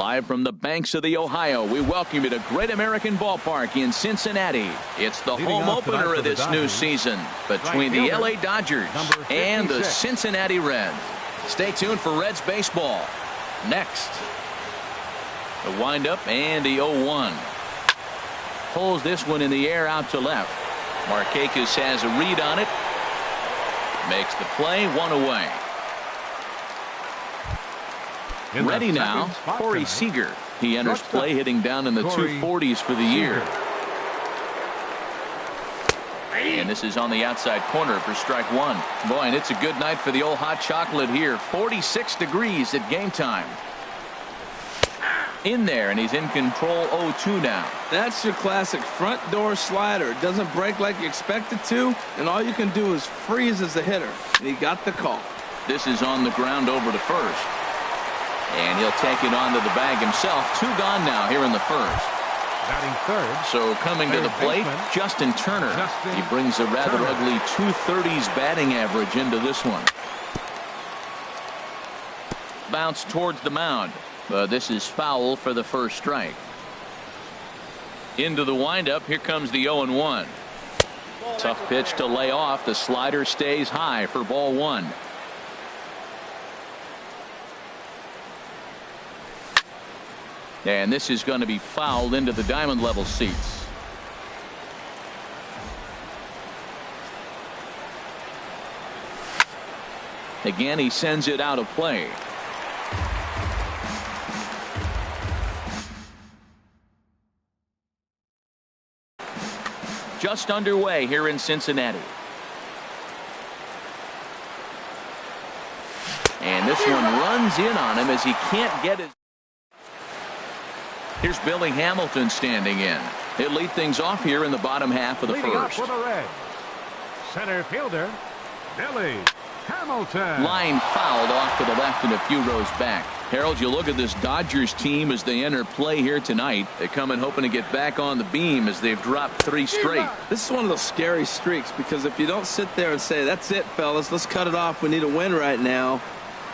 Live from the banks of the Ohio, we welcome you to Great American Ballpark in Cincinnati. It's the home opener of this new season between the LA Dodgers and the Cincinnati Reds. Stay tuned for Reds baseball. Next, the windup and the 0-1. Pulls this one in the air out to left. Markakis has a read on it. Makes the play, one away. Ready now, Corey Seager. He enters play hitting down in the 240s for the year. And this is on the outside corner for strike one. Boy, and it's a good night for the old hot chocolate here. 46 degrees at game time. In there, and he's in control 0-2 now. That's your classic front door slider. It doesn't break like you expect it to, and all you can do is freeze as a hitter. And he got the call. This is on the ground over to first. And he'll take it onto the bag himself. 2 gone now here in the first. Batting third. So coming to the plate, Justin Turner. He brings a rather ugly 230s batting average into this one. Bounce towards the mound. This is foul for the first strike. Into the windup. Here comes the 0-1. Tough pitch to lay off. The slider stays high for ball one. And this is going to be fouled into the diamond level seats. Again, he sends it out of play. Just underway here in Cincinnati. And this one runs in on him as he can't get it. Here's Billy Hamilton standing in. He'll lead things off here in the bottom half of the first. For the Reds, center fielder Billy Hamilton. Line fouled off to the left and a few rows back. Harold, you look at this Dodgers team as they enter play here tonight. They come in hoping to get back on the beam as they've dropped 3 straight. This is one of those scary streaks, because if you don't sit there and say, that's it, fellas, let's cut it off, we need a win right now,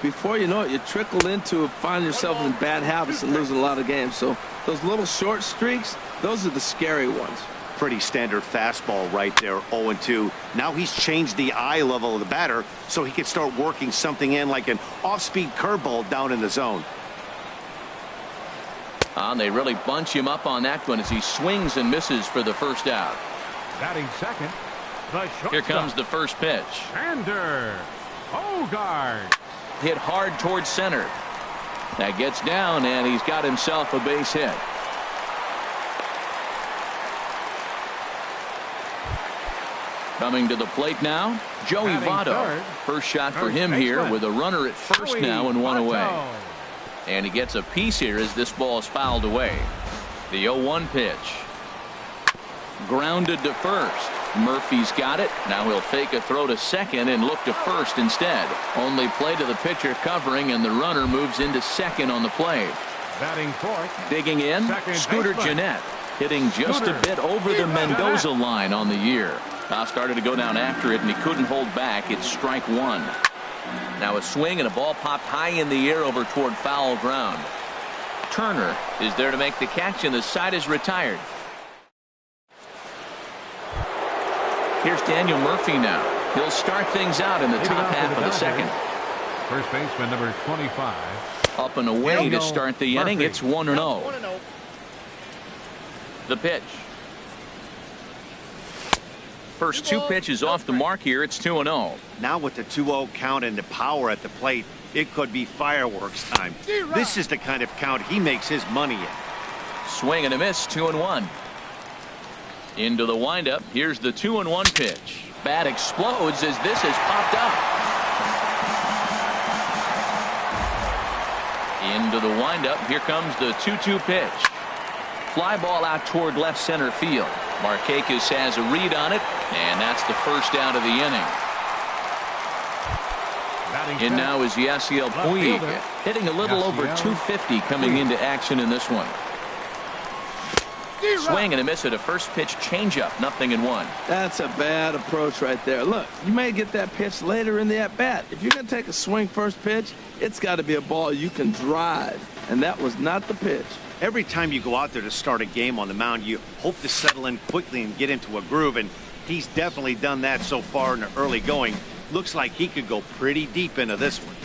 before you know it, you trickle into find yourself in bad habits and losing a lot of games. So those little short streaks, those are the scary ones. Pretty standard fastball right there, 0-2. Now he's changed the eye level of the batter so he can start working something in like an off-speed curveball down in the zone. They really bunch him up on that one as he swings and misses for the first out. Batting second, the shortstop. Here comes the first pitch. Xander Bogaerts. Hit hard towards center. That gets down, and he's got himself a base hit. Coming to the plate now, Joey Votto. First shot for him here with a runner at first now and 1 away. And he gets a piece here as this ball is fouled away. The 0-1 pitch. Grounded to first. Murphy's got it. Now he'll fake a throw to second and look to first instead. Only play to the pitcher covering, and the runner moves into second on the play. Batting fourth. Digging in, Scooter Gennett. Hitting just a bit over the Mendoza line on the year. Started to go down after it, and he couldn't hold back. It's strike one. Now a swing and a ball popped high in the air over toward foul ground. Turner is there to make the catch, and the side is retired. Here's Daniel Murphy now. He'll start things out in the top half of the second. First baseman number 25. Up and away to start the inning. It's 1-0. The pitch. First 2 pitches off the mark here. It's 2-0. Now with the 2-0 count and the power at the plate, it could be fireworks time. This is the kind of count he makes his money in. Swing and a miss, 2-1. Into the windup. Here's the 2-1 pitch. Bat explodes as this has popped up. Into the windup. Here comes the 2-2 pitch. Fly ball out toward left center field. Markakis has a read on it, and that's the first out of the inning. And now is Yasiel Puig, hitting a little over 250 coming into action in this one. Swing and a miss at a first pitch changeup, 0-1. That's a bad approach right there. Look, you may get that pitch later in the at-bat. If you're going to take a swing first pitch, it's got to be a ball you can drive. and that was not the pitch. Every time you go out there to start a game on the mound, you hope to settle in quickly and get into a groove, and he's definitely done that so far in the early going. Looks like he could go pretty deep into this one.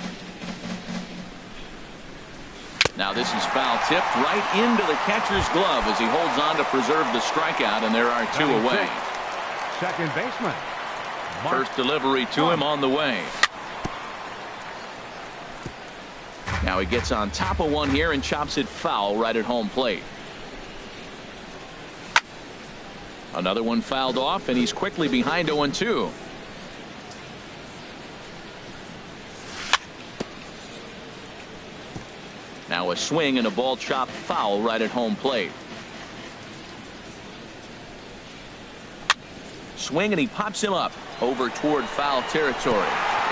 Now this is foul tipped right into the catcher's glove as he holds on to preserve the strikeout, and there are two away. Second baseman. First delivery to him on the way. Now he gets on top of one here and chops it foul right at home plate. Another one fouled off, and he's quickly behind 0-2. Now a swing and a ball chopped foul right at home plate. Swing, and he pops him up over toward foul territory,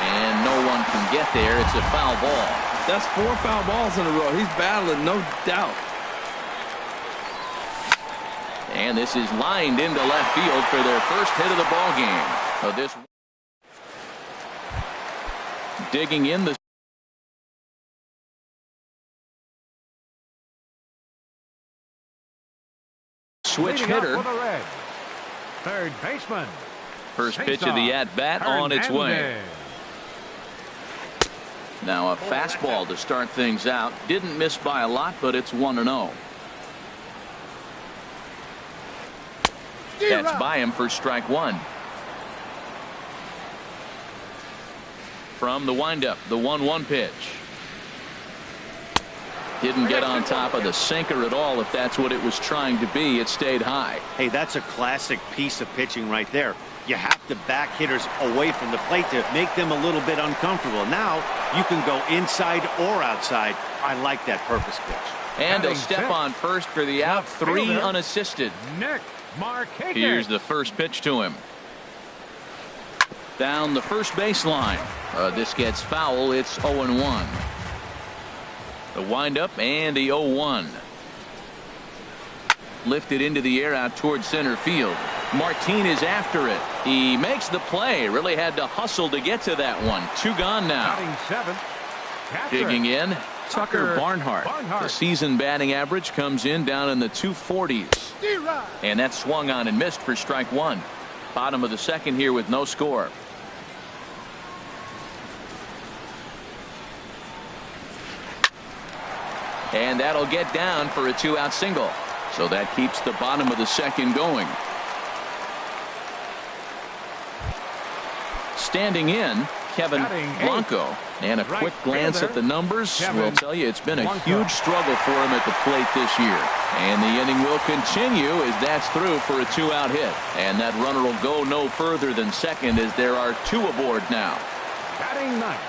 and no one can get there. It's a foul ball. That's 4 foul balls in a row. He's battling, no doubt. And this is lined into left field for their first hit of the ball game. So this digging in the switch hitter. Third baseman. First pitch of the at-bat on its way. Now a fastball to start things out. Didn't miss by a lot, but it's 1-0. That's by him for strike one. From the windup, the 1-1 pitch. Didn't get on top of the sinker at all. If that's what it was trying to be, it stayed high. Hey, that's a classic piece of pitching right there. You have to back hitters away from the plate to make them a little bit uncomfortable. Now you can go inside or outside. I like that purpose pitch. And he'll step on first for the out. 3 unassisted. Nick Markakis. Here's the first pitch to him. Down the first baseline. This gets foul. It's 0-1. The windup and the 0-1. Lifted into the air out towards center field. Martin is after it. He makes the play. Really had to hustle to get to that one. 2 gone now. Digging in, Tucker Barnhart. The season batting average comes in down in the 240s. And that swung on and missed for strike one. Bottom of the second here with no score. And that'll get down for a 2-out single. So that keeps the bottom of the second going. Standing in, Kevin Blanco. And a quick glance at the numbers will tell you it's been a huge struggle for him at the plate this year. And the inning will continue as that's through for a 2-out hit. And that runner will go no further than second as there are 2 aboard now.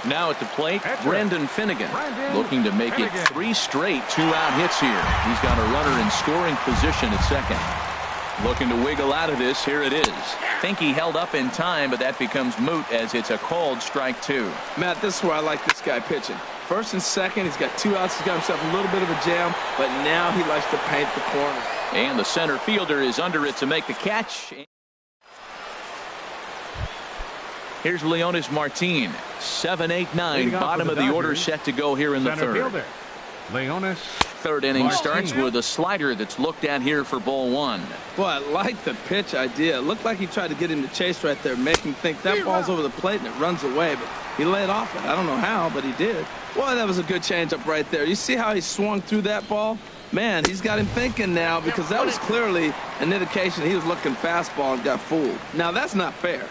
Now at the plate, Brendan Finnegan looking to make it 3 straight 2-out hits here. He's got a runner in scoring position at second. Looking to wiggle out of this. Here it is. Think he held up in time, but that becomes moot as it's a called strike 2. Matt, this is where I like this guy pitching. First and second, he's got 2 outs. He's got himself a little bit of a jam, but now he likes to paint the corner. And the center fielder is under it to make the catch. Here's Leonis Martin. 7, 8, 9. Bottom of the order set to go here in the third. Leonis. Third inning starts with a slider that's looked at here for ball 1. Boy, I like the pitch idea. It looked like he tried to get him to chase right there, make him think that ball's over the plate and it runs away, but he laid off it. I don't know how, but he did. Boy, that was a good changeup right there. You see how he swung through that ball? Man, he's got him thinking now, because that was clearly an indication he was looking fastball and got fooled. Now, that's not fair.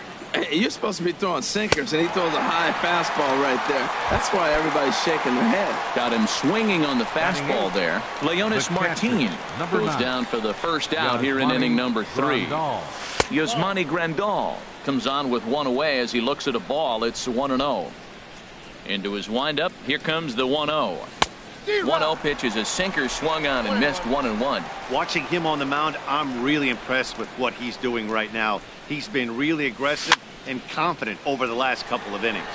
You're supposed to be throwing sinkers, and he throws a high fastball right there. That's why everybody's shaking their head. Got him swinging on the fastball there. Leonis Martin goes down for the first out here in inning number 3. Yasmani Grandal comes on with 1 away as he looks at a ball. It's 1-0. Into his windup. Here comes the 1-0. 1-0 pitch is a sinker swung on and missed 1-1. Watching him on the mound, I'm really impressed with what he's doing right now. He's been really aggressive and confident over the last couple of innings.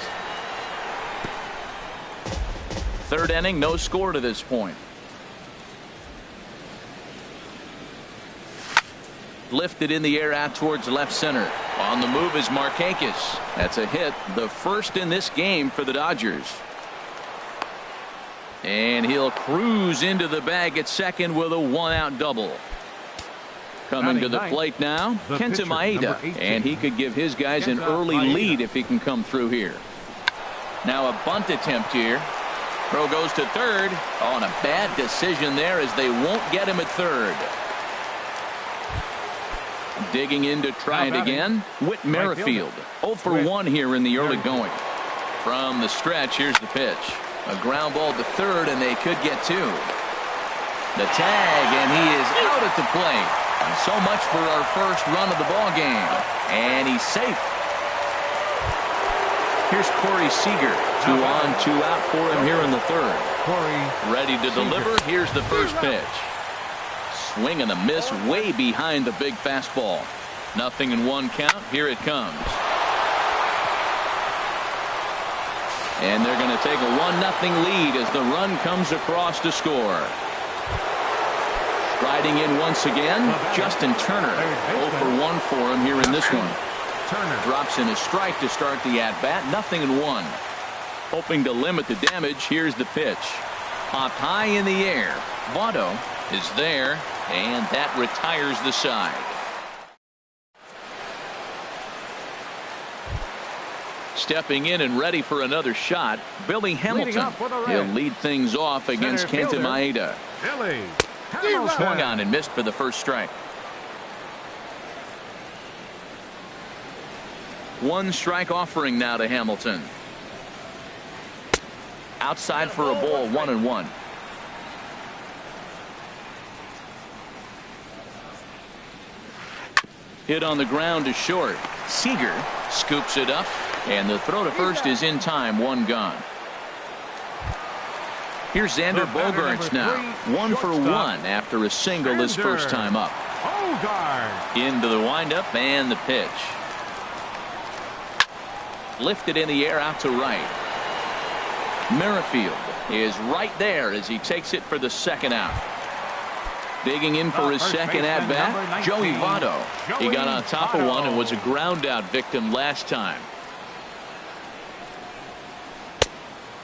Third inning, no score to this point. Lifted in the air out towards left center. On the move is Markakis. That's a hit, the first in this game for the Dodgers. And he'll cruise into the bag at second with a 1-out double. Coming to the plate now, Kenta Maeda, and he could give his guys an early lead if he can come through here. Now a bunt attempt here. Throw goes to third. Oh, and a bad decision there as they won't get him at third. Digging in to try it again, Whit Merrifield. 0 for 1 here in the early going. From the stretch, here's the pitch. A ground ball to third, and they could get two. The tag, and he is out at the plate. And so much for our first run of the ball game. And he's safe. Here's Corey Seager. 2 on, 2 out for him here in the third. Ready to deliver. Here's the first pitch. Swing and a miss way behind the big fastball. 0-1 count. Here it comes. And they're going to take a 1-0 lead as the run comes across to score. Striding in once again, Justin Turner. 0 for 1 for him here in this one. Drops in a strike to start the at-bat. 0-1. Hoping to limit the damage. Here's the pitch. Popped high in the air. Votto is there, and that retires the side. Stepping in and ready for another shot, Billy Hamilton. He'll lead things off against Kenta Maeda. Swung on and missed for the first strike. 1 strike offering now to Hamilton. Outside for a ball, 1-1. Hit on the ground to short. Seager scoops it up, and the throw to first is in time. 1 gone. Here's Xander Bogaerts now. 1 for 1 after a single his first time up. Into the windup and the pitch. Lifted in the air out to right. Merrifield is right there as he takes it for the second out. Digging in for his second at-bat, Joey Votto. He got on top of one and was a ground-out victim last time.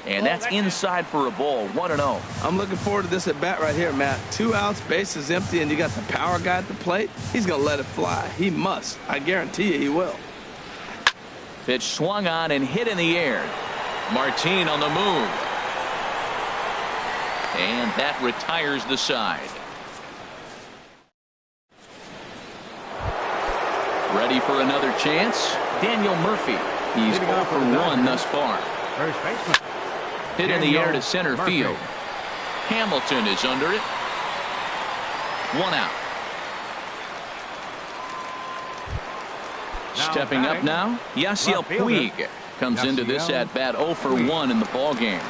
And that's inside for a ball, 1-0. I'm looking forward to this at-bat right here, Matt. 2 outs, bases empty, and you got the power guy at the plate. He's going to let it fly. He must. I guarantee you he will. Pitch swung on and hit in the air. Martin on the move. And that retires the side. Ready for another chance? Daniel Murphy. He's 0 for 1 thus far. First baseman. Hit in the air to center field. Hamilton is under it. 1 out. Stepping up now, Yasiel Puig comes into this at bat 0 for 1 in the ball game.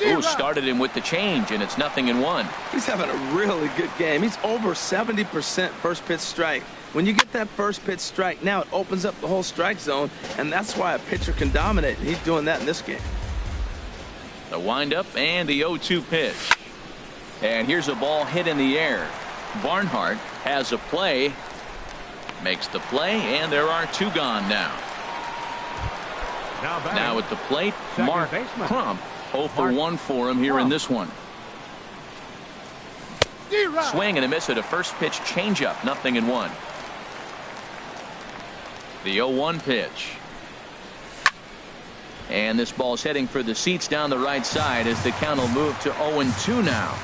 Ooh, started him with the change, and it's 0-1. He's having a really good game. He's over 70% first pitch strike. When you get that first pitch strike, now it opens up the whole strike zone, and that's why a pitcher can dominate, and he's doing that in this game. The windup and the 0-2 pitch. And here's a ball hit in the air. Barnhart has a play. Makes the play, and there are 2 gone now. Now at the plate, Mark Crump. 0 for 1 for him here in this one. Swing and a miss at a first pitch changeup. 0-1. The 0-1 pitch. And this ball's heading for the seats down the right side as the count will move to 0-2 now.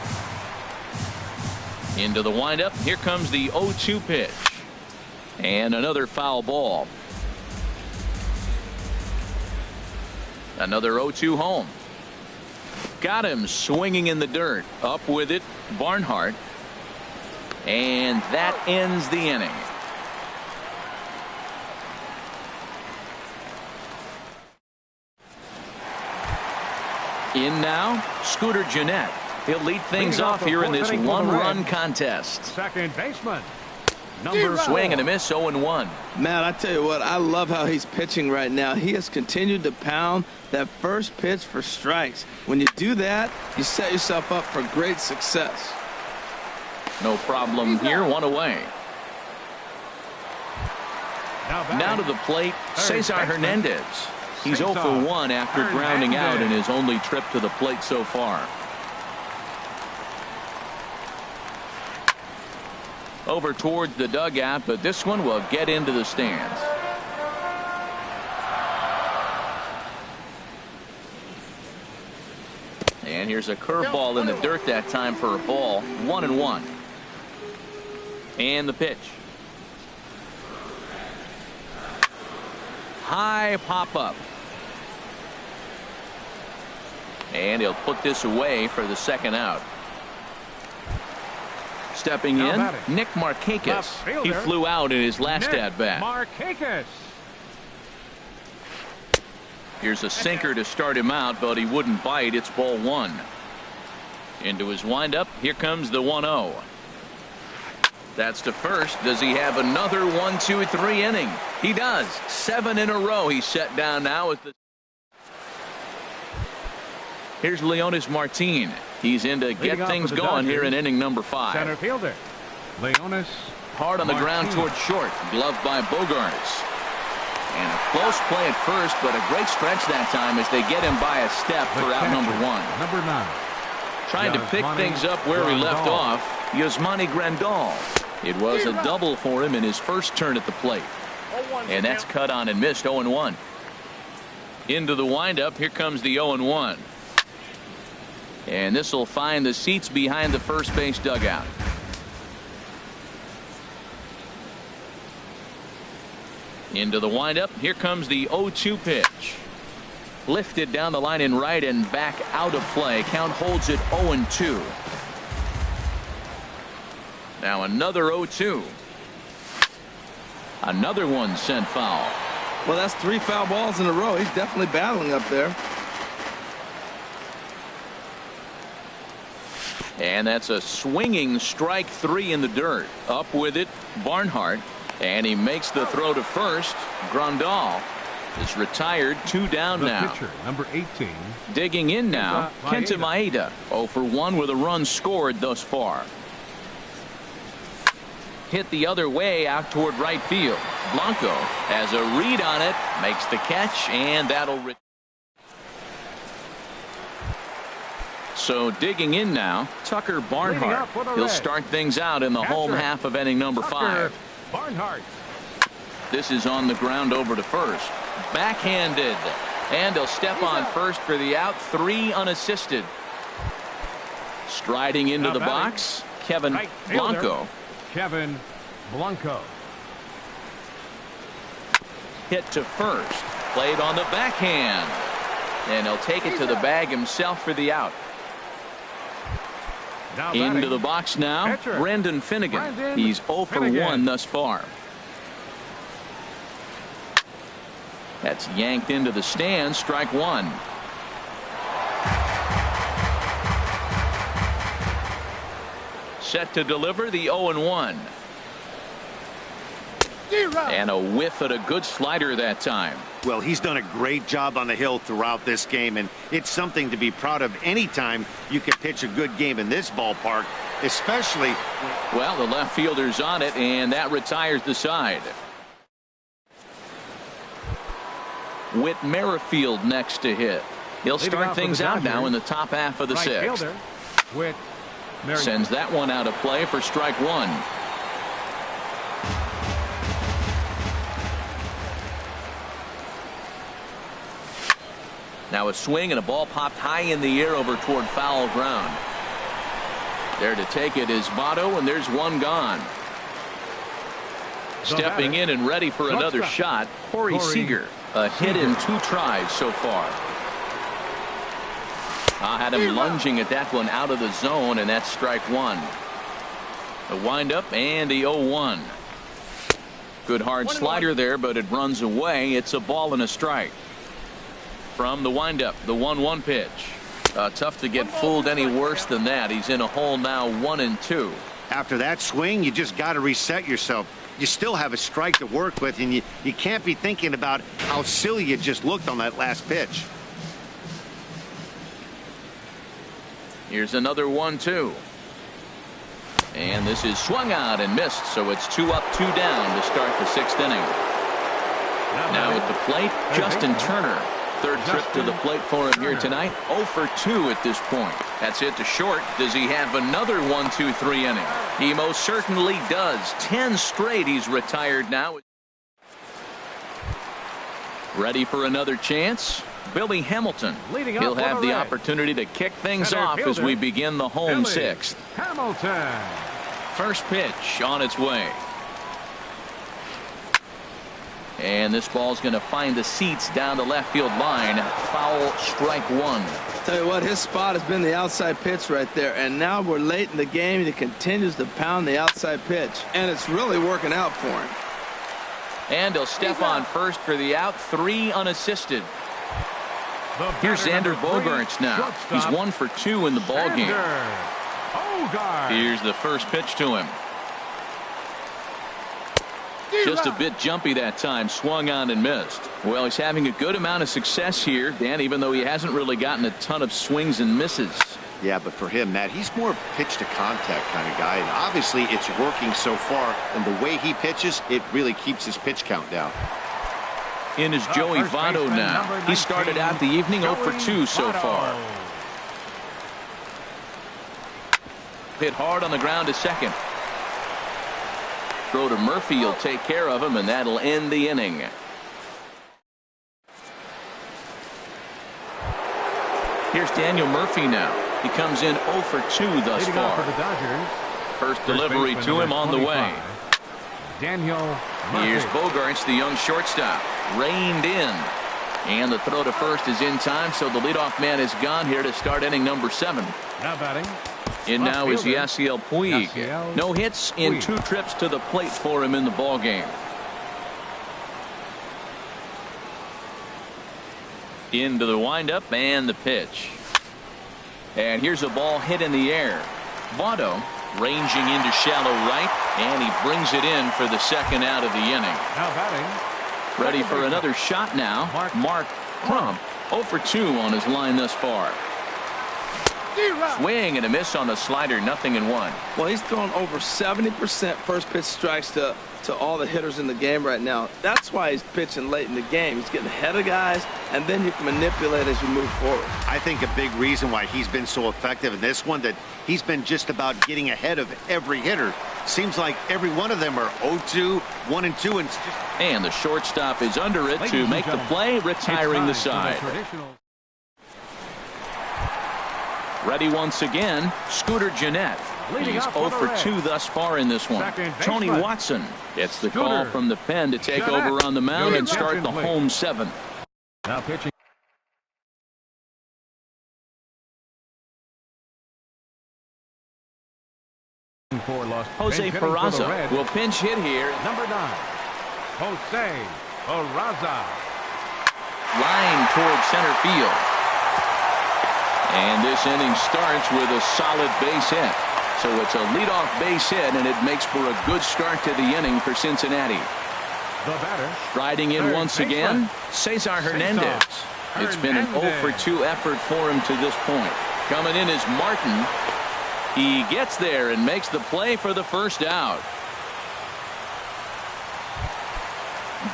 Into the windup. Here comes the 0-2 pitch. And another foul ball. Another 0-2 home. Got him swinging in the dirt. Up with it, Barnhart. And that ends the inning. In now, Scooter Gennett. He'll lead things off here in this 1-run contest. Second baseman. Swing and a miss, 0-1. Matt, I tell you what, I love how he's pitching right now. He has continued to pound that first pitch for strikes. When you do that, you set yourself up for great success. No problem here, 1 away. Now to the plate, Cesar Hernandez. He's 0 for 1 after grounding out in his only trip to the plate so far. Over towards the dugout, but this one will get into the stands. And here's a curveball in the dirt that time for a ball. 1-1. And the pitch. High pop up. And he'll put this away for the second out. Stepping in, Nick Markakis. He flew out in his last at-bat. Markakis. Here's a sinker to start him out, but he wouldn't bite. It's ball 1. Into his windup. Here comes the 1-0. That's to first. Does he have another 1-2-3 inning? He does. 7 in a row. He's set down now with the. Here's Leonis Martin. He's in to get things going here in inning number 5. Center fielder, Leonis. Hard on the ground toward short. Gloved by Bogarts. And a close play at first, but a great stretch that time as they get him by a step for out number 1. Number 9. Trying to pick things up where he left off. Yasmani Grandal. It was a double for him in his first turn at the plate. And that's cut on and missed. 0-1. Into the windup. Here comes the 0-1. And this will find the seats behind the first base dugout. Into the windup. Here comes the 0-2 pitch. Lifted down the line in right and back out of play. Count holds it 0-2. Now another 0-2. Another one sent foul. Well, that's 3 foul balls in a row. He's definitely battling up there. And that's a swinging strike 3 in the dirt. Up with it, Barnhart. And he makes the throw to first. Grandal is retired. 2 down now. Pitcher, number 18. Digging in now, Kenta Maeda. 0 for 1 with a run scored thus far. Hit the other way out toward right field. Blanco has a read on it, makes the catch, and that'll. So digging in now, Tucker Barnhart. He'll start things out in the home half of inning number 5. Barnhart. This is on the ground over to first. Backhanded. And he'll step on first for the out. 3 unassisted. Striding into the box, Kevin Blanco. Kevin Blanco. Hit to first. Played on the backhand. And he'll take it to the bag himself for the out. Into the box now, Brendan Finnegan. He's 0 for 1 thus far. That's yanked into the stand. Strike 1. Set to deliver the 0-1. And a whiff at a good slider that time. Well, he's done a great job on the hill throughout this game, and it's something to be proud of anytime you can pitch a good game in this ballpark, especially. Well, the left fielder's on it, and that retires the side. Whit Merrifield next to hit. He'll start things out now in the top half of the 6th. Sends that one out of play for strike 1. Now a swing and a ball popped high in the air over toward foul ground. There to take it is Votto, and there's one gone. Stepping in and ready for another shot, Corey Seager. A hit in 2 tries so far. Had him lunging at that one out of the zone, and that's strike 1. The windup and the 0-1. Good hard slider there, but it runs away. It's a ball and a strike. From the windup, the 1-1 pitch. Tough to get fooled any worse than that. He's in a hole now, 1-2. After that swing, you just got to reset yourself. You still have a strike to work with, and you can't be thinking about how silly you just looked on that last pitch. Here's another 1-2. And this is swung out and missed, so it's 2 up, 2 down to start the 6th inning. Now at the plate, Justin Turner. Third trip to the plate for him here tonight. 0 for 2 at this point. That's hit to short. Does he have another 1-2-3 inning? He most certainly does. 10 straight. He's retired now. Ready for another chance? Billy Hamilton. He'll have the opportunity to kick things off as we begin the home sixth. Hamilton. First pitch on its way. And this ball's going to find the seats down the left field line. Foul, strike one. Tell you what, his spot has been the outside pitch right there. And now we're late in the game. He continues to pound the outside pitch. And it's really working out for him. And he'll step on first for the out. 3 unassisted. Here's Xander Bogaerts now. He's 1 for 2 in the ball game. Here's the first pitch to him. Just a bit jumpy that time. Swung on and missed. Well, he's having a good amount of success here, Dan, even though he hasn't really gotten a ton of swings and misses. Yeah, but for him, Matt, he's more of a pitch to contact kind of guy. And obviously, it's working so far. And the way he pitches, it really keeps his pitch count down. In is Joey Votto now. He started out the evening 0 for 2 so far. Hit hard on the ground to second. Throw to Murphy. He'll take care of him, and that'll end the inning. Here's Daniel Murphy now. He comes in 0 for 2 thus far. First delivery to him on the way. Daniel Murphy. Here's Bogaerts, the young shortstop. Reined in. And the throw to first is in time, so the leadoff man is gone here to start inning number 7. Now batting. In now is Yasiel Puig. No hits in 2 trips to the plate for him in the ball game. Into the windup and the pitch. And here's a ball hit in the air. Votto ranging into shallow right, and he brings it in for the second out of the inning. Now batting. Ready for another shot now. Mark Crump 0 for 2 on his line thus far. Swing and a miss on the slider. 0-1. Well, he's thrown over 70% first pitch strikes to all the hitters in the game right now. That's why he's pitching late in the game. He's getting ahead of guys, and then you can manipulate as you move forward. I think a big reason why he's been so effective in this one, that he's been just about getting ahead of every hitter. Seems like every one of them are 0-2, 1-2, and the shortstop is under it to make the play, retiring the side. Ready once again, Scooter Gennett. He's 0 for 2 thus far in this one. Tony Watson gets the call from the pen to take over on the mound and start the home 7th. Now pitching. Jose Peraza will pinch hit here. Number 9, Jose Peraza. Line toward center field. And this inning starts with a solid base hit. So it's a leadoff base hit, and it makes for a good start to the inning for Cincinnati. The batter. Riding in once again, Cesar Hernandez. It's been an 0 for 2 effort for him to this point. Coming in is Martin. He gets there and makes the play for the first out.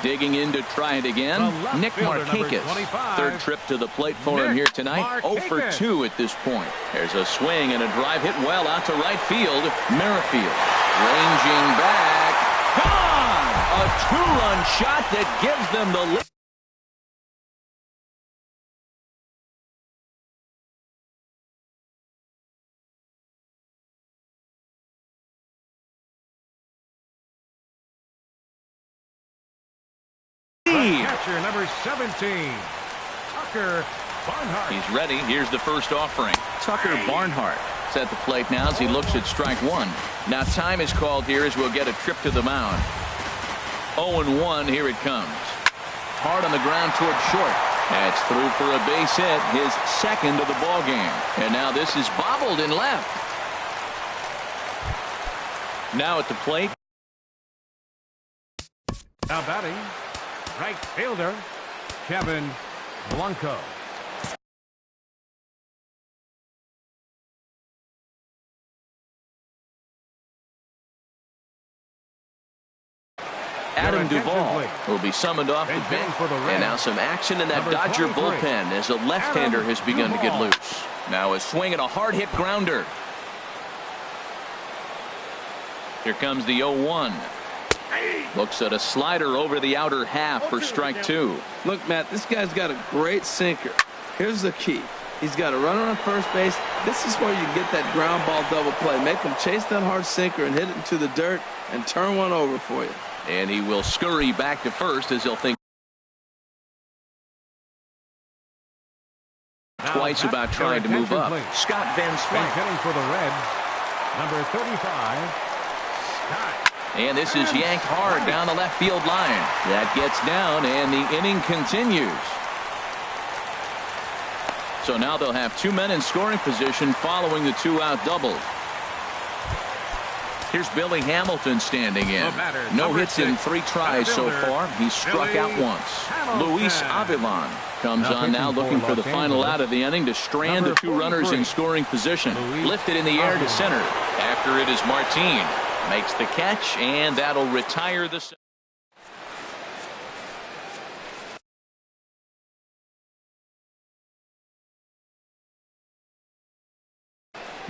Digging in to try it again, Nick Markakis. Third trip to the plate for him here tonight. 0 for 2 at this point. There's a swing and a drive hit well out to right field. Merrifield ranging back. Gone! A 2-run shot that gives them the lead. Catcher number 17, Tucker Barnhart. He's ready. Here's the first offering. Tucker Barnhart is at the plate now as he looks at strike 1. Now time is called here as we'll get a trip to the mound. 0-1. Here it comes. Hard on the ground toward short. That's through for a base hit, his second of the ball game. And now this is bobbled in left. Now at the plate. Now batting, right fielder Kevin Blanco. Adam Duvall will be summoned off the bench. And now some action in that Dodger bullpen as a left-hander has begun to get loose. Now a swing and a hard-hit grounder. Here comes the 0-1. Looks at a slider over the outer half for strike 2. Look, Matt, this guy's got a great sinker. Here's the key. He's got a runner on first base. This is where you get that ground ball double play. Make him chase that hard sinker and hit it into the dirt and turn one over for you. And he will scurry back to first as he'll think twice about trying to move up. Scott Van Slyke. Hitting for the Reds, number 35, Scott. And this is yanked hard down the left field line. That gets down, and the inning continues. So now they'll have 2 men in scoring position following the 2-out double. Here's Billy Hamilton standing in. No hits in 3 tries so far. He's struck out once. Luis Avilan comes on now looking for the final out of the inning to strand the 2 runners in scoring position. Lifted in the air to center. After it is Martin. Makes the catch, and that'll retire the...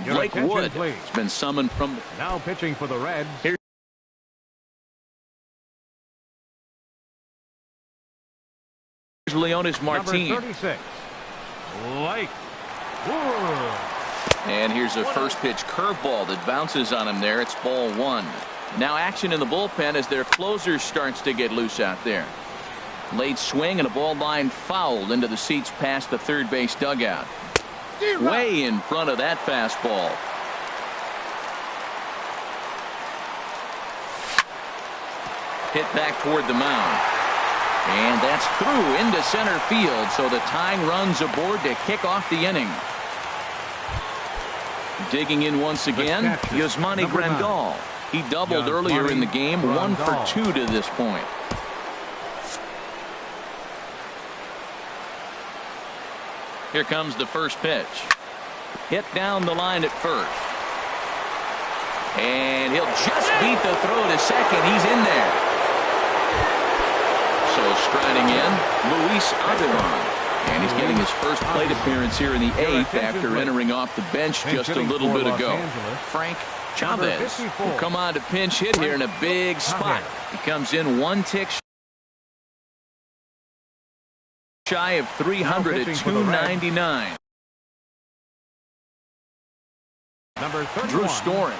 Blake Wood has been summoned from... Now pitching for the Reds. Here's Leonis Martin. Number 36, Blake Wood. And here's a first pitch curveball that bounces on him there. It's ball 1. Now action in the bullpen as their closer starts to get loose out there. Late swing and a ball line fouled into the seats past the third base dugout. Way in front of that fastball. Hit back toward the mound. And that's through into center field, so the tying run's aboard to kick off the inning. Digging in once again, Yasmani Grandal. He doubled earlier in the game, 1 for 2 to this point. Here comes the first pitch. Hit down the line at first. And he'll just beat the throw to second. He's in there. So striding in, Luis Avilan. And he's getting his first plate appearance here in the 8th after entering off the bench just a little bit ago. Frank Chavez will come on to pinch hit here in a big spot. He comes in 1 tick shy of 300 at 299. Drew Storen.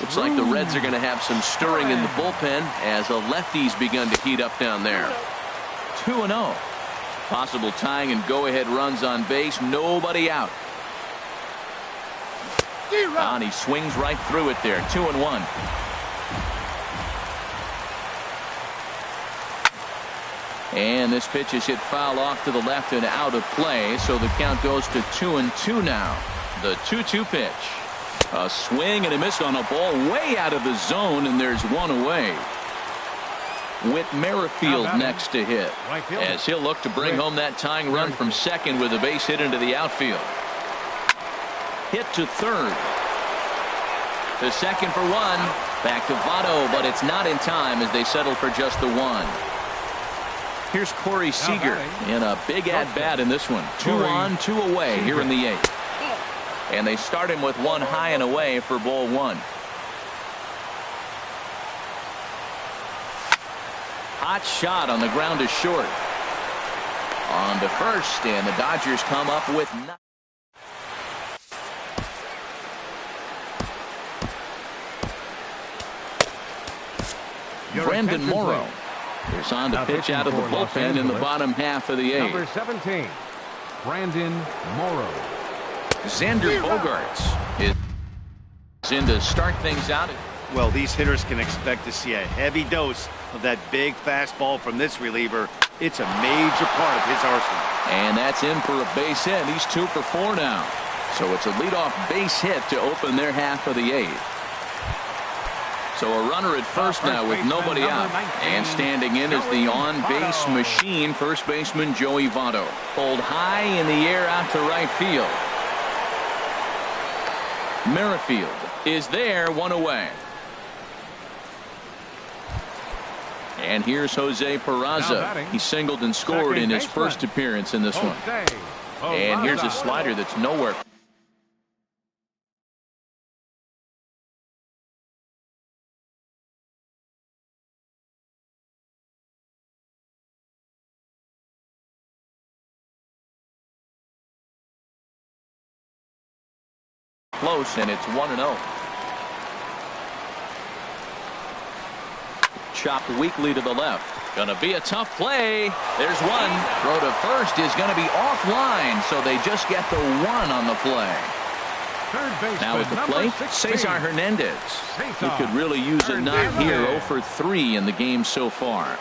Looks like the Reds are going to have some stirring in the bullpen as a lefty's begun to heat up down there. 2-0. Possible tying and go-ahead runs on base. Nobody out. And he swings right through it there. 2-1. And this pitch is hit foul off to the left and out of play. So the count goes to 2-2 now. The 2-2 pitch. A swing and a miss on a ball way out of the zone, and there's one away. Whit Merrifield next to hit as he'll look to bring home that tying run from second with a base hit into the outfield. Hit to third. To second for 1. Back to Votto, but it's not in time as they settle for just the 1. Here's Corey Seager in a big at-bat in this one. 2 on, 2 away here in the 8th. And they start him with 1 high and away for ball 1. Hot shot on the ground is short. On to first, and the Dodgers come up with nothing. Brandon Morrow is on to pitch out of the bullpen in the bottom half of the 8th. Number 17, Brandon Morrow. Xander Bogaerts is in to start things out. Well, these hitters can expect to see a heavy dose of that big fastball from this reliever. It's a major part of his arsenal. And that's in for a base hit. He's 2 for 4 now. So it's a leadoff base hit to open their half of the 8th. So a runner at first now with nobody out. And standing in is the on-base machine, first baseman Joey Votto. Pulled high in the air out to right field. Merrifield is there, 1 away. And here's Jose Peraza. He singled and scored in his first appearance in this one. And here's a slider that's nowhere. Close, and it's 1-0. Chopped weakly to the left. Gonna be a tough play. There's one. Throw to first is gonna be offline, so they just get the one on the play. Now at the plate, Cesar Hernandez. He could really use a knock here. 0 for 3 in the game so far.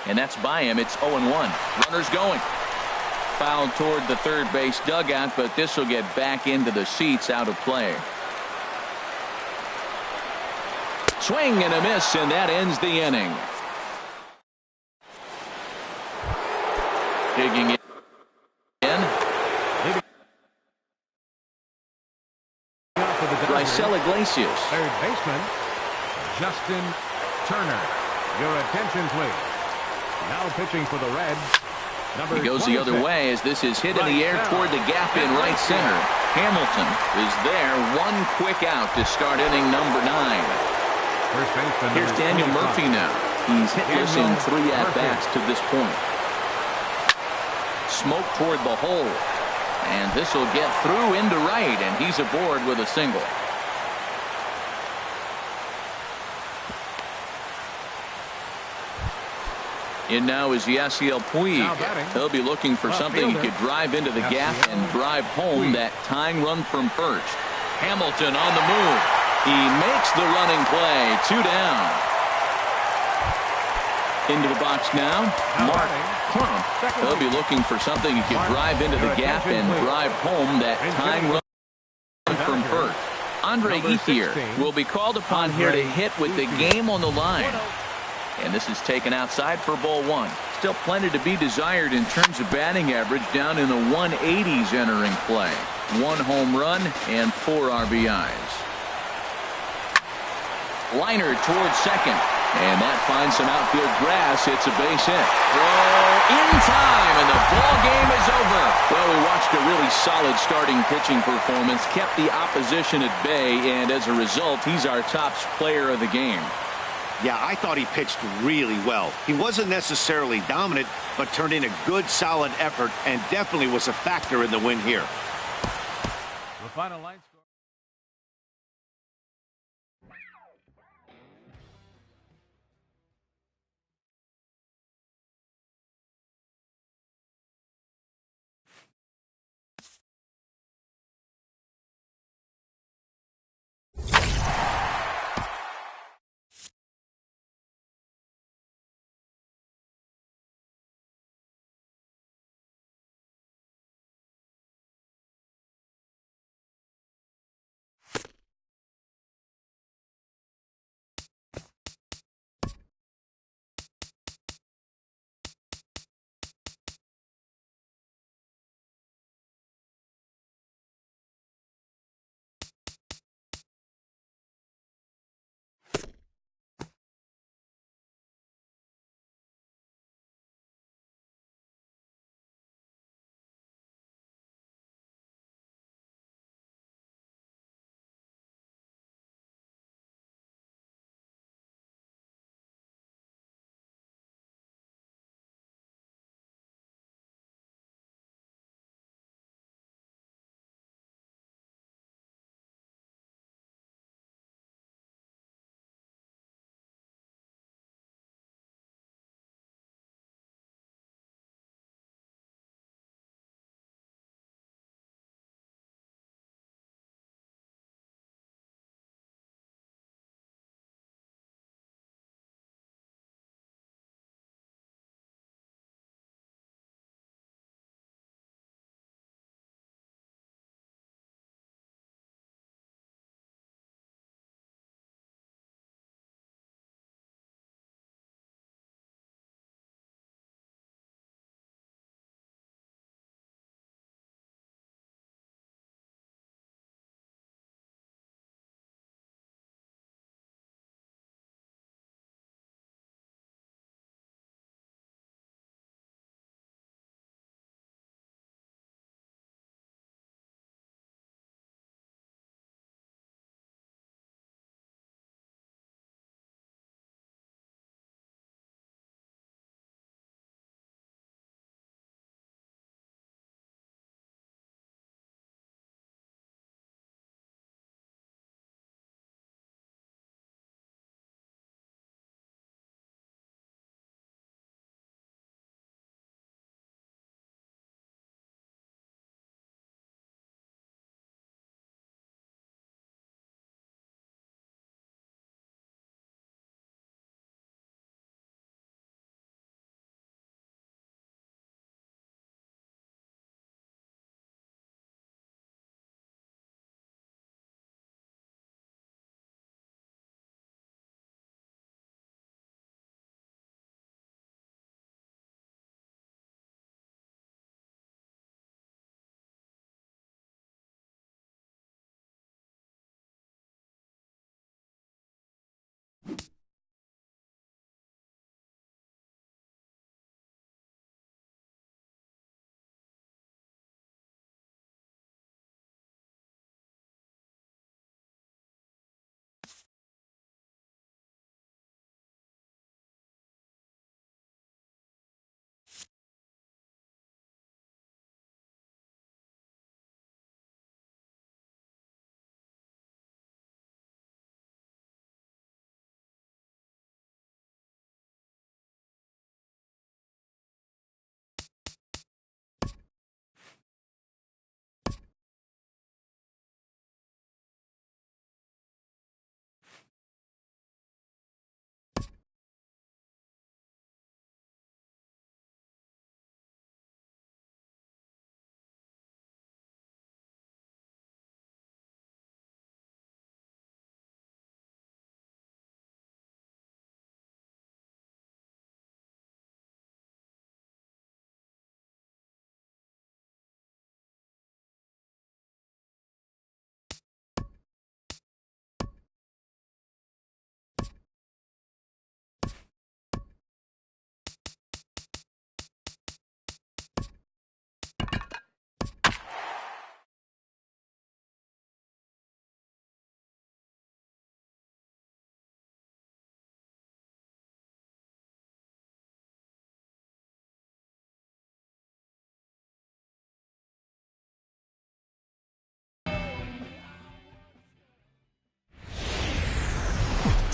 And that's by him. It's 0-1. Runners going. Foul toward the third base dugout, but this will get back into the seats, out of play. Swing and a miss, and that ends the inning. Digging in. Raisel Iglesias. Third baseman, Justin Turner. Your attention, please. Now pitching for the Reds. He goes the other way as this is hit in the air toward the gap in right center. Hamilton is there. One quick out to start inning number 9. Here's Daniel Murphy now. He's hitless in 3 at-bats to this point. Smoke toward the hole. And this will get through into right, and he's aboard with a single. In now is Yasiel Puig. He'll be looking for something he could drive into the gap and drive home that tying run from first. Hamilton on the move. He makes the running play. 2 down. Into the box now, Mark Crump. He'll be looking for something he could drive into the gap and drive home that tying run from first. Andre Ethier will be called upon here to hit with the game on the line. And this is taken outside for ball 1. Still plenty to be desired in terms of batting average, down in the 180s entering play. 1 home run and 4 RBIs. Liner towards second. And that finds some outfield grass. It's a base hit. Throw in time, and the ball game is over. Well, we watched a really solid starting pitching performance, kept the opposition at bay, and as a result, he's our top player of the game. Yeah, I thought he pitched really well. He wasn't necessarily dominant, but turned in a good, solid effort and definitely was a factor in the win here. The final line score.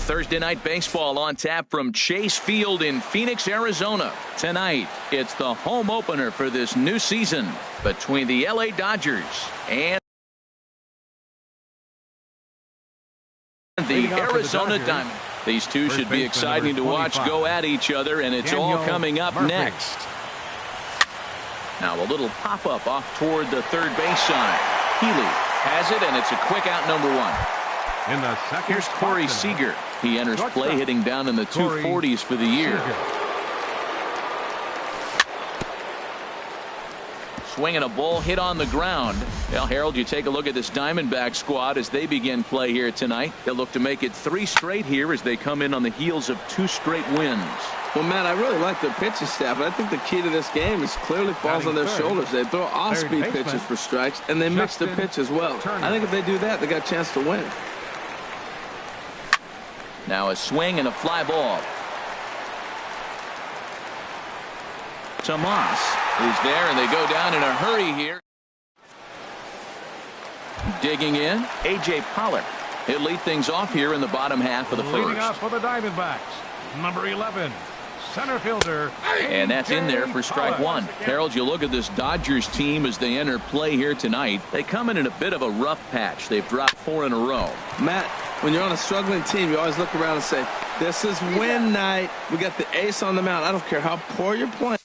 Thursday night baseball on tap from Chase Field in Phoenix, Arizona. Tonight, it's the home opener for this new season between the LA Dodgers and the Arizona Diamondbacks. These two should be exciting to watch go at each other, and it's all coming up next. Now a little pop-up off toward the third base side. Healy has it, and it's a quick out, number one. In the second, here's Corey Seager. He enters play hitting down in the 240s for the year. Swinging a ball hit on the ground. Well, Harold, you take a look at this Diamondback squad as they begin play here tonight. They'll look to make it 3 straight here as they come in on the heels of 2 straight wins. Well, Matt, I really like their pitching staff, but I think the key to this game is clearly falls on their shoulders. They throw off-speed pitches for strikes, and they mix the pitch as well. I think if they do that, they got a chance to win. Now a swing and a fly ball. Tomas is there, and they go down in a hurry here. Digging in, A.J. Pollard. He'll lead things off here in the bottom half of the first. Leading off for the Diamondbacks, number 11, center fielder. And that's in there for strike one. Harold, you look at this Dodgers team as they enter play here tonight. They come in a bit of a rough patch. They've dropped 4 in a row. Matt, when you're on a struggling team, you always look around and say, this is win night. We got the ace on the mound. I don't care how poor you're playing.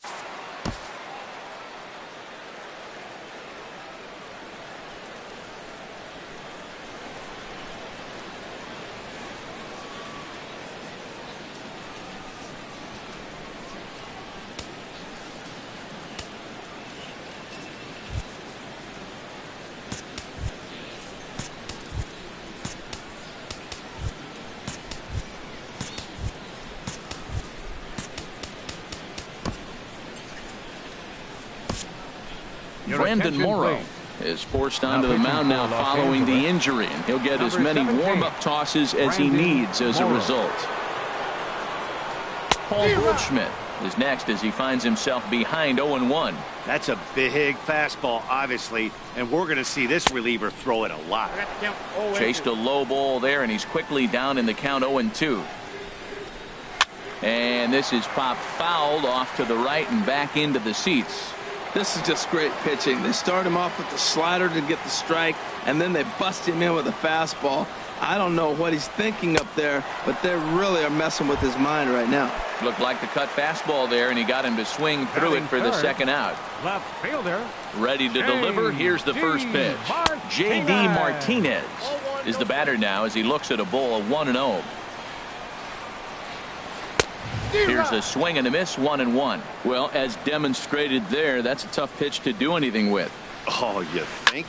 Brandon Morrow is forced onto the mound now following the injury, and he'll get as many warm-up tosses as he needs as a result. Paul Goldschmidt is next as he finds himself behind 0-1. That's a big fastball, obviously, and we're going to see this reliever throw it a lot. Chased a low ball there, and he's quickly down in the count 0-2. And this is popped fouled off to the right and back into the seats. This is just great pitching. They start him off with the slider to get the strike, and then they bust him in with a fastball. I don't know what he's thinking up there, but they really are messing with his mind right now. Looked like the cut fastball there, and he got him to swing through it for the second out. Left fielder. Ready to deliver. Here's the first pitch. J.D. Martinez is the batter now as he looks at a ball of 1-0. Here's a swing and a miss, 1-1. Well, as demonstrated there, that's a tough pitch to do anything with. Oh, you think?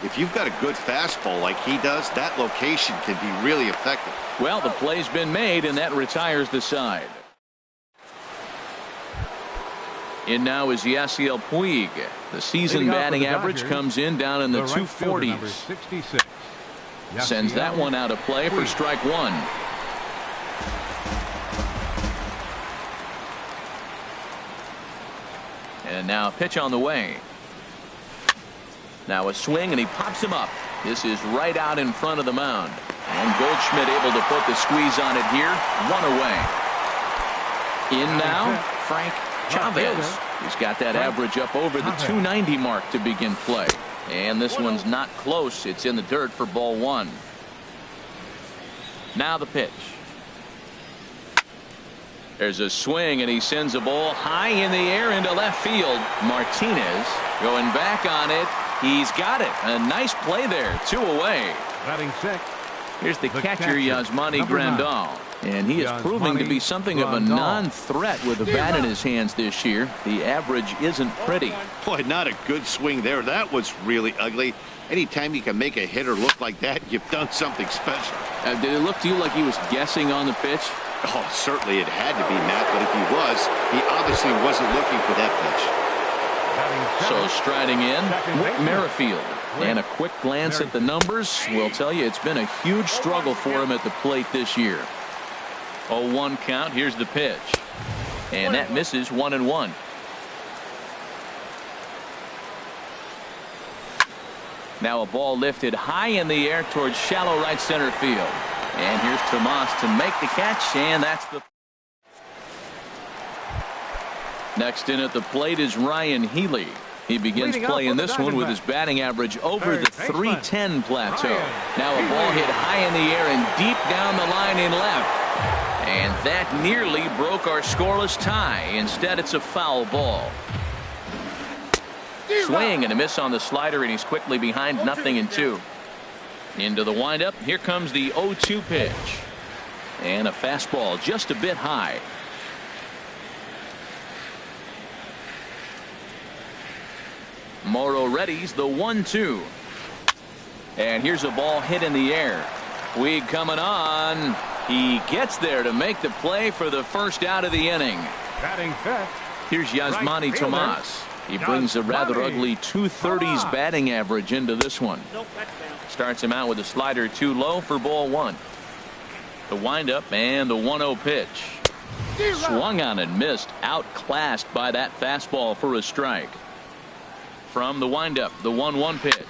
If you've got a good fastball like he does, that location can be really effective. Well, the play's been made, and that retires the side. In now is Yasiel Puig. The season batting average comes in down in the 240s. Sends that one out of play for strike one. And now a pitch on the way. Now a swing, and he pops him up. This is right out in front of the mound. And Goldschmidt able to put the squeeze on it here. 1 away. In now, Frank Chavez. He's got that average up over the 290 mark to begin play. And this one's not close. It's in the dirt for ball 1. Now the pitch. There's a swing, and he sends a ball high in the air into left field. Martinez going back on it. He's got it. A nice play there. 2 away. Batting sixth. Here's the catcher, Yasmani Grandal. And he is proving to be something of a non-threat with a bat in his hands this year. The average isn't pretty. Boy, not a good swing there. That was really ugly. Anytime you can make a hitter look like that, you've done something special. Did it look to you like he was guessing on the pitch? Oh, certainly it had to be, Matt, but if he was, he obviously wasn't looking for that pitch. So striding in, Whit Merrifield. And a quick glance at the numbers will tell you it's been a huge struggle for him at the plate this year. 0-1 count. Here's the pitch. And that misses. 1-1. Now a ball lifted high in the air towards shallow right center field. And here's Tomas to make the catch, and that's the... Next in at the plate is Ryan Healy. He begins playing this one with his batting average over the .310 plateau. Now a ball hit high in the air and deep down the line in left. And that nearly broke our scoreless tie. Instead, it's a foul ball. Swing and a miss on the slider, and he's quickly behind 0-2. Into the windup. Here comes the 0-2 pitch. And a fastball just a bit high. Morrow readies the 1-2. And here's a ball hit in the air. Weed coming on. He gets there to make the play for the first out of the inning. Batting fifth. Here's Yasmani Tomas. He brings a rather ugly 230s batting average into this one. Starts him out with a slider too low for ball one. The windup and the 1-0 pitch. Swung on and missed. Outclassed by that fastball for a strike. From the windup, the 1-1 pitch.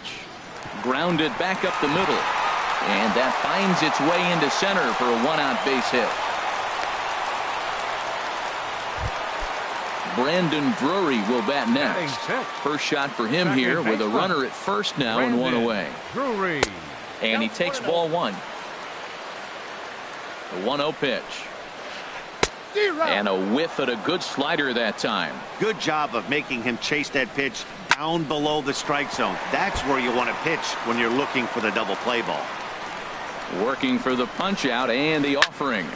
Grounded back up the middle. And that finds its way into center for a 1-out base hit. Brandon Drury will bat next. First shot for him here with a runner at first now and one away. Drury. And he takes ball one. The 1-0 pitch. And a whiff at a good slider that time. Good job of making him chase that pitch down below the strike zone. That's where you want to pitch when you're looking for the double play ball. Working for the punch out and the offering.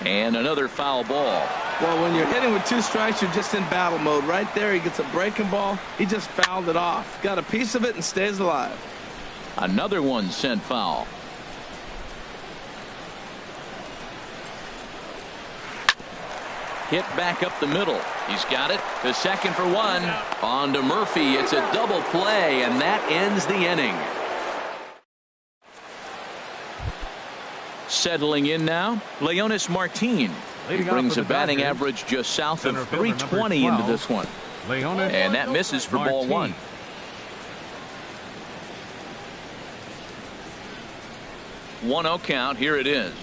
And another foul ball. Well, when you're hitting with 2 strikes, you're just in battle mode. Right there, he gets a breaking ball. He just fouled it off. Got a piece of it and stays alive. Another one sent foul. Hit back up the middle. He's got it to second for one. On to Murphy. It's a double play, and that ends the inning. Settling in now, Leonis Martin. He brings a batting average just south of 320 into this one. And that misses for ball one. One 0 count. Here it is.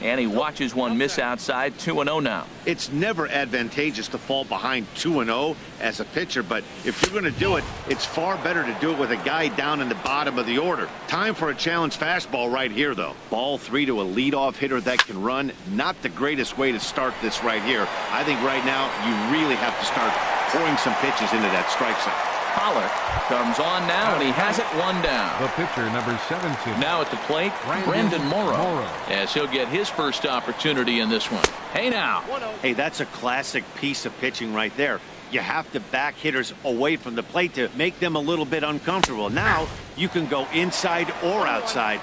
And he watches one miss outside. 2-0 now. It's never advantageous to fall behind 2-0 as a pitcher, but if you're going to do it, it's far better to do it with a guy down in the bottom of the order. Time for a challenge fastball right here, though. Ball 3 to a leadoff hitter that can run. Not the greatest way to start this right here. I think right now you really have to start pouring some pitches into that strike zone. Pollock comes on now, and he has it one down. The pitcher, number 17. Now at the plate, Brandon Morrow, as he'll get his first opportunity in this one. Hey now. Hey, that's a classic piece of pitching right there. You have to back hitters away from the plate to make them a little bit uncomfortable. Now you can go inside or outside.